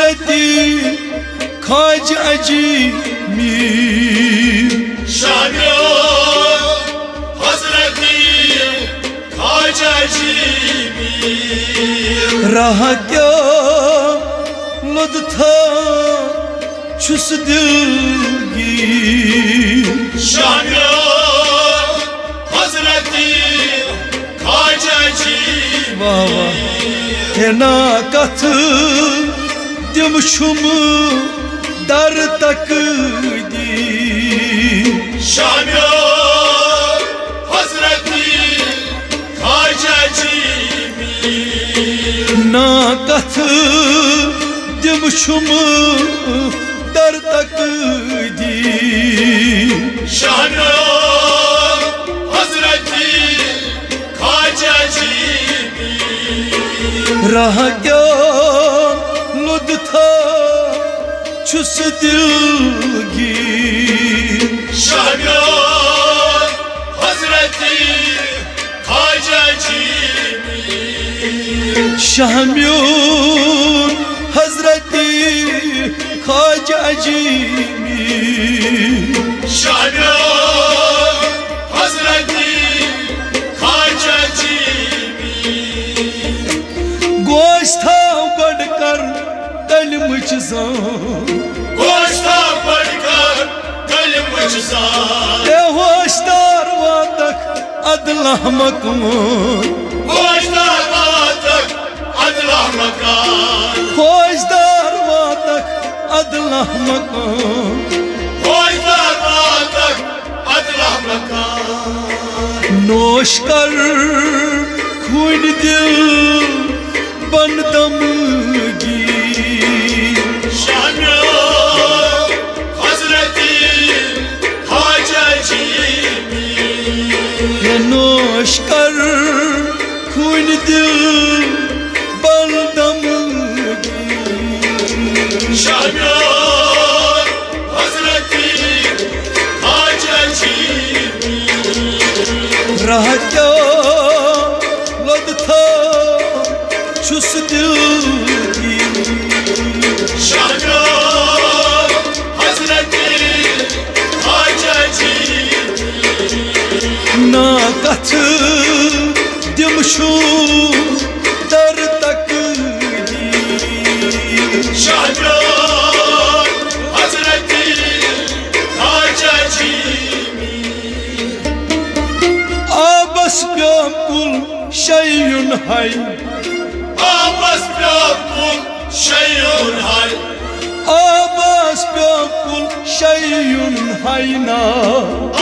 हजरती ख्वाजा अजमीर शामियों हजरती ख्वाजा अजमीर रहा क्या लुत्था छुस दिलगीर शामियों हजरती ख्वाजा अजमीर वाह वाह हेना कथ दिम शुम दर तक दी शामियों हजरती ख्वाजा अजमीर ना कथ दिम शुम दर तक दी शामियों हजरती ख्वाजा अजमीर रहा क्या लुत्था छुस दिलगीर शामियों हजरती ख्वाजा अजमीर शामियों हजरती ख्वाजा अजमीर शामियों हजरती ख्वाजा अजमीर गोश्ता बढ़कर कलमच जान गोश्ता बढ़कर कलमच जान ए होशदार वातक अदला मकान गोश्ता वातक अदला मकान होशदार वातक अदला मकान गोश्ता वातक अदला मकान नोश कर खून दिल बंदमगी शामियों हजरती ख्वाजा अजमीर नोश कर खून दिल बंदमगी शामियों हजरती ख्वाजा अजमीर रह क्या लुत्था छुस दिलगीर शामियों हजरती ख्वाजा अजमीर ना कथ दिम शुम दर तक दी शामियों हजरती ख्वाजा अजमीर आबस प्याकुल शयुन है आपस प्याकुल शयून है आबस प्याकुल शयुन है ना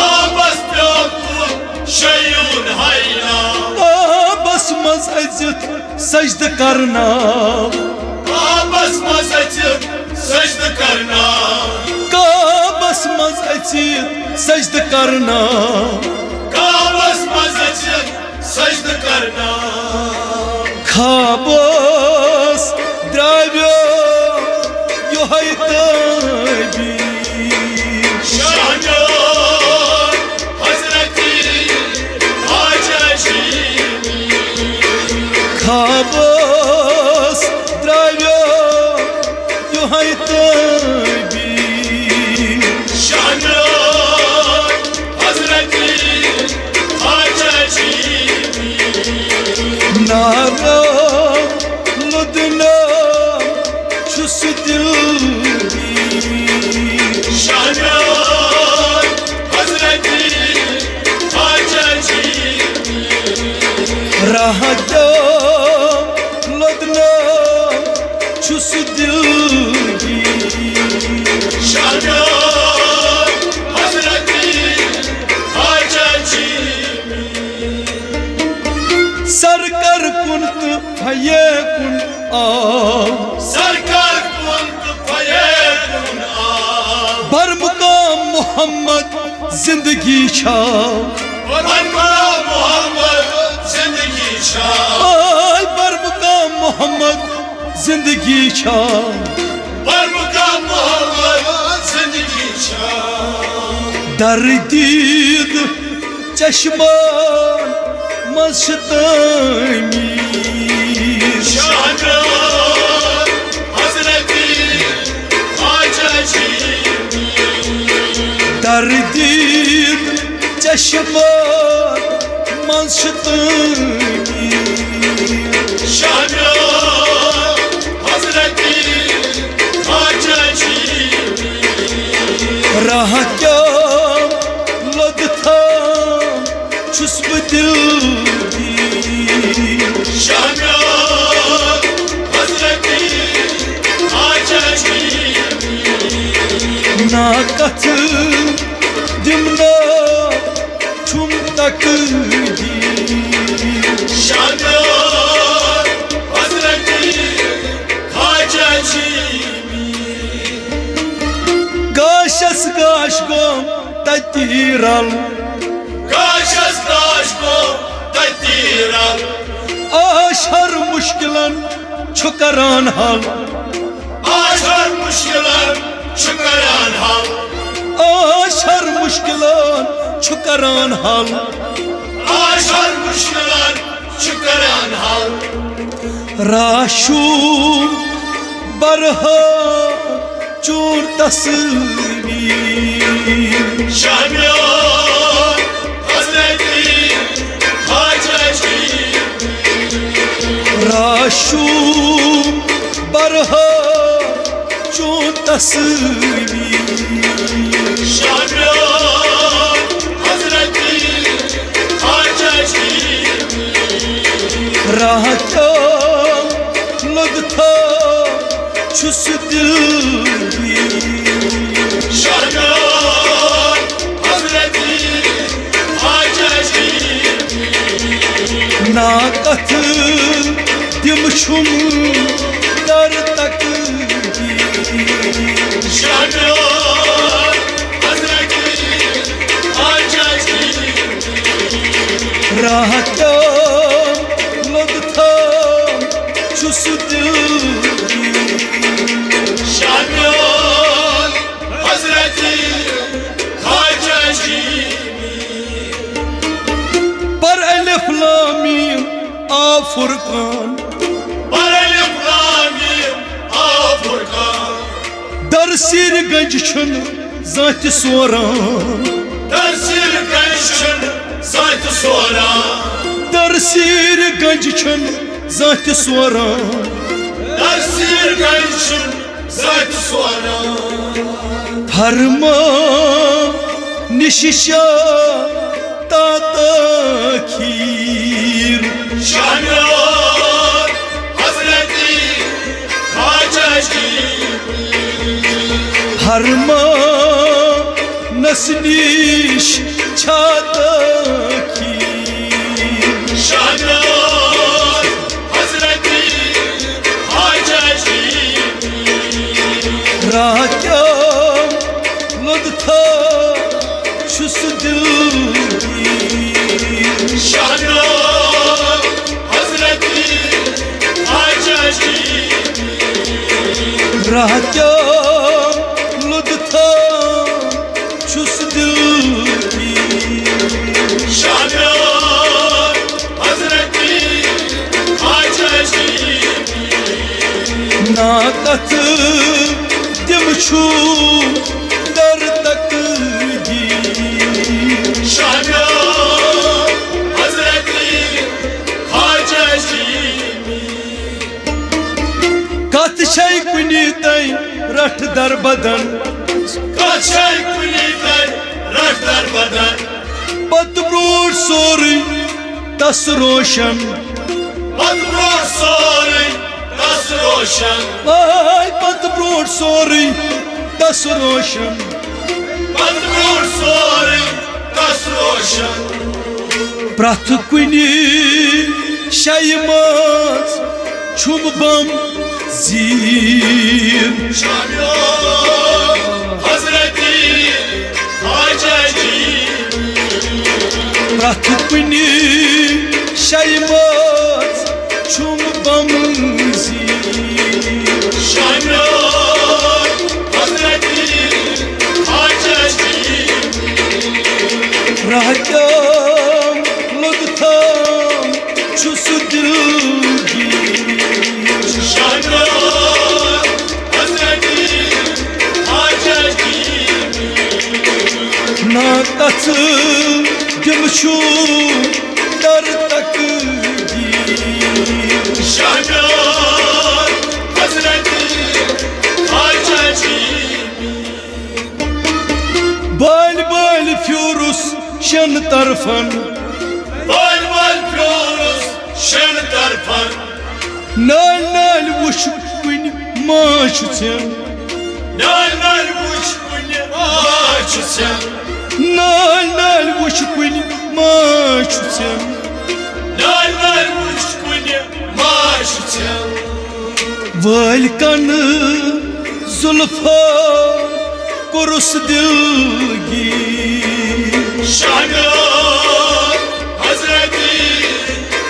आपस प्याकुल शयून है ना आबस मज अजित सजद करना आपस मसजिद सजद करना काबस मज अजित सजद करना आपस मसजिद सजद करना खाबस द्राव्यो योहै ताबीर शामियों हजरती ख्वाजा अजमीर खाबस द्राव्यो योहै ताबीर शामियों हजरती ख्वाजा अजमीर नारा लुदना छुस दिलगीर शामियों हजरती ख्वाजा अजमीर रह क्या लुदना छुस दिलगीर शामियों हजरती ख्वाजा अजमीर सरकर कुंत फये कुन आ सरकार कुंत फयेकुन आ बरमुकाम मोहम्मद जिंदगी छा बरमुकाम मोहम्मद जिंदगी छा आय बरमुकाम मोहम्मद जिंदगी छा बरमुकाम मोहम्मद जिंदगी छा दर्दीद चश्मान मस्तानी शामियों Hazrati Çeşmer manşıtın Şamiyar Hazreti Haceci Rahatya ladtam çüsb dil Şamiyar Hazreti Haceci Nakatı dimna çum takdi Şamiyar Hazreti Haceci Gaşas gaşgom tatiral Kaşas taşko tatiral Aşar muşkilan çukaran hal Aşar muşkilan çıkaran hal Aşar muşkilan çukaran hal Aşar muşkilan çıkaran hal Raşum barha çur tasvir Şamiyar Hazreti Haceci Raşum barha çur tasvir Şamiyar Hazreti Haceci Rahatam lagta çüs dil Şamiyar Hazreti Haceci Nakatı dimşum dar takdi Şamiyar Hazreti Haceci Rahatam ladtam çüs dil Şamiyar Hazreti Haceci Par elif lamim afurkan Barelif Ramim Afurkan Darsir genççün zati soran Dersir gençin Zaytı sonra Darsir genççün zati soran Dersir gençin Zaytı sonra Parma nişişa tatakir Şamiyar Hazreti Haceci Parma nasniş çatakir Şamiyar Hazreti Haceci Rahatam ladta çüs dil Şamiyar Hazreti Haceci Rahatam ladta çüs dil Şamiyar Hazreti Haceci Nakatı dimşum dar takdi Şamiyar Hazreti Haceci Kat şey kuni tay rat dar badan Kaçay kuliden Raftar badan Badbrur sori tas roşan Badbror sori Tas roşan Ay badbrur sori tas roşan Badbror sori Tas roşan Prat kuni shaymaz çumbam zir Şamiyar Hazreti Haceci Prat kuni shaymaz çumbam zir Şamiyar Hazreti Haceci Rahatam ladtam çüs dil Şamiyar Hazreti Haceci Nakatı दिमशु दर तक शाहनवाज हजरत ख्वाजा जी बाल बाल फ्यूरुस शन तरफन बाल बाल फ्यूरुस शन तरफन नाल नाल whoosh कुन माश छन नाल नाल वुश कुन माश छन नाल नाल वुश कुन माश छन नाल नाल वुश कुन माश छन वाल कन जुल्फा कुरुस दिल गी शाहनवाज हजरत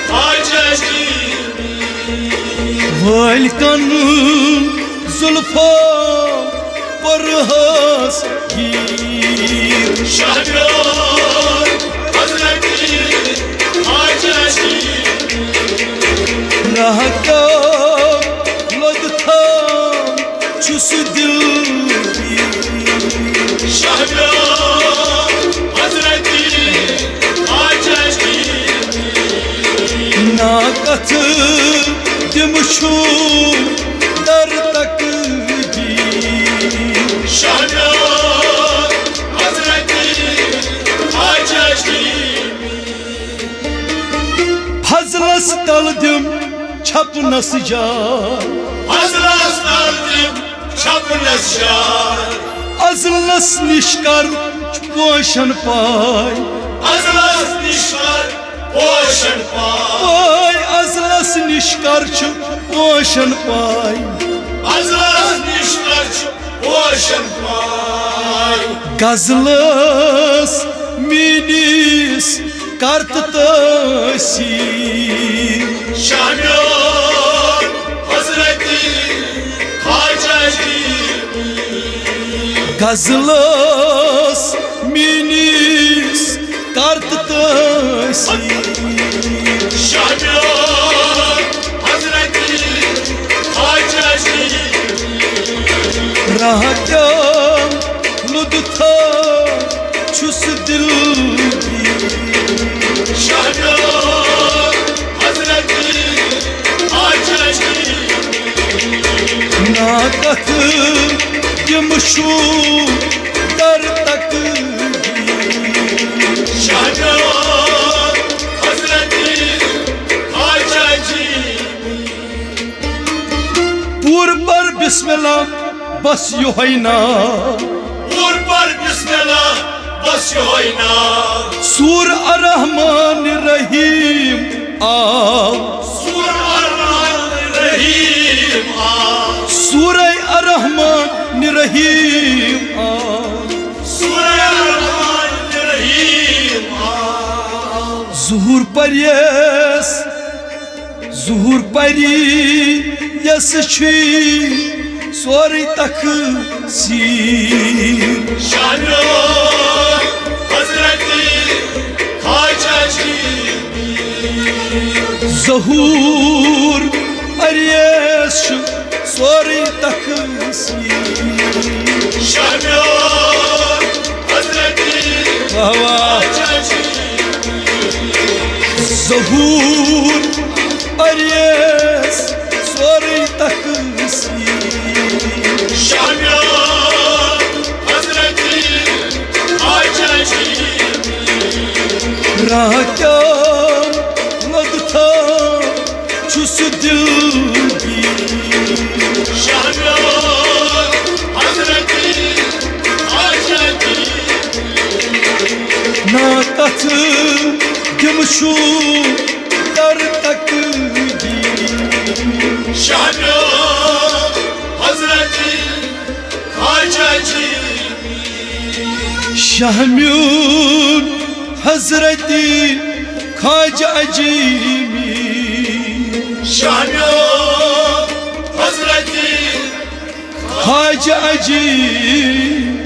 ख्वाजा जी वाल कन जुल्फा परहस गी शाहनवाज हजरत ख्वाजा जी राह का लद था छुस दिल गी शाहनवाज हजरत ख्वाजा जी ना कथ दिमशु दर तक गी शाहनवाज हजरत ख्वाजा जी फजलस तल दिम छपनस जा हजरत तालिम छपनस शार अजलस निष्कर पोषण पाय हजरत निश्कर पोषण पाय पाय अजलस निष्कर पोषण पाय हजरत निश्कर पोषण पाय गजलस मीनिस करत तसीर शाहनवाज हजरत ख्वाजा जी गजलस मीनिस करत तसीर शाहनवाज हजरत ख्वाजा जी राह क्या लुद था छुस दिल की शाहनवाज हजरत ख्वाजा जी ना कथ दिमशु दर तक शाहनवाज हजरत ख्वाजा जी पूर पर बिस्मिल्लाह बस यो है ना पूर पर बिस्मिल्लाह बस योई ना सूर अर्रहमान रहीम आओ सूरह रहमान रहीम आ सूरह अर्रहमान रहीम आओ सूरह रहमान रहीम आ zuhur paryes zuhur pari yas çi sori tak si Shahnawaz हजरत ख्वाजा जी zuhur paryes sori tak si Shahnawaz हजरत ख्वाजा जी zuhur paryes sori tak si Shahnawaz हजरत ख्वाजा जी राह क्या लगता छुस दिल की शाहनवाज हजरत ख्वाजा जी ना कथ दिमशु दर तक की शाहनवाज हजरत ख्वाजा जी शहम्यून हजरती ख्वाजा अजीमी शाहनवाज हजरत ख्वाजा अजीमी